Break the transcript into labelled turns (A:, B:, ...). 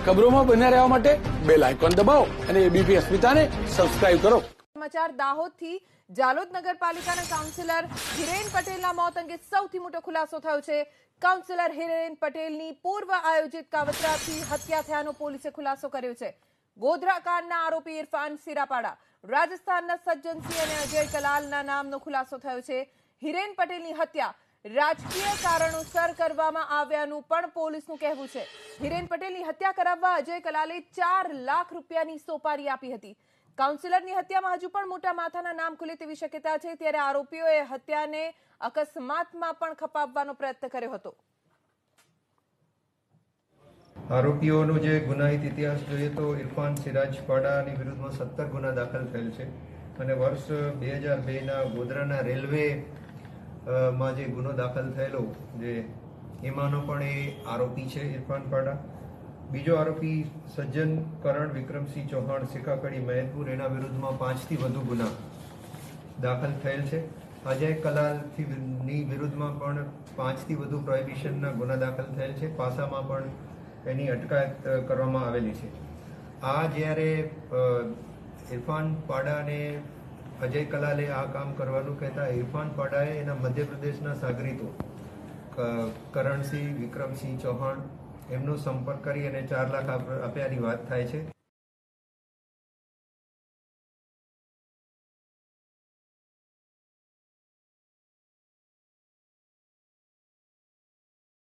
A: ખબરોમાં બન્યા રહેવા માટે બેલ આઇકોન દબાવો અને એબીપી અસ્મિતાને સબસ્ક્રાઇબ કરો.
B: સમાચાર દાહોદથી. જાલોદ નગરપાલિકાના કાઉન્સિલર હિરેન પટેલના મોત અંગે સૌથી મોટો ખુલાસો થયો છે. કાઉન્સિલર હિરેન પટેલની પૂર્વ આયોજિત કાવતરાથી હત્યા થયાનો પોલીસે ખુલાસો કર્યો છે. ગોધરા કાંડના આરોપી ઇરફાન સિરાપાડા, રાજસ્થાનના સજ્જનસિંહ અને અજય કલાલના નામનો ખુલાસો થયો છે. હિરેન પટેલની હત્યા રાજકીય કારણોસર કરવામાં આવ્યાનું પણ પોલીસનું કહેવું છે. હિરેન પટેલની હત્યા કરાવવા અજય કલાલે 4 લાખ રૂપિયાની સોપારી આપી હતી. કાઉન્સિલરની હત્યામાં હજુ પણ મોટા માથાના નામ ખુલે તેવી શક્યતા છે. ત્યારે આરોપીઓએ હત્યાને અકસ્માતમાં પણ ખપાવવાનો પ્રયત્ન કર્યો હતો.
C: આરોપીઓનો જે ગુનાહિત ઇતિહાસ જોઈએ તો ઇરફાન સિરાજપાડાની વિરુદ્ધમાં 17 ગુના દાખલ થયેલ છે અને વર્ષ 2002ના ગોધરાના રેલવે માં જે ગુનો દાખલ થયેલો જે એમાંનો પણ એ આરોપી છે ઇરફાન પાડા. બીજો આરોપી સજ્જન કરણ વિક્રમસિંહ ચૌહાણ સિકાકડી મહેતપુર, એના વિરુદ્ધમાં 5થી વધુ ગુના દાખલ થયેલ છે. અજય કલાલની વિરુદ્ધમાં પણ 5થી વધુ પ્રોહિબિશનના ગુના દાખલ થયેલ છે. પાસામાં પણ એની અટકાયત કરવામાં આવેલી છે. આ જ્યારે ઇરફાન પાડાને અજય કલાલે આ કામ કરવાનું કહેતા ઇરફાન પાડાએ એના મધ્યપ્રદેશના સાગરીતો કરણસિંહ વિક્રમસિંહ ચૌહાણ એમનો સંપર્ક કરી અને 4 લાખ આપ્યાની વાત થાય છે.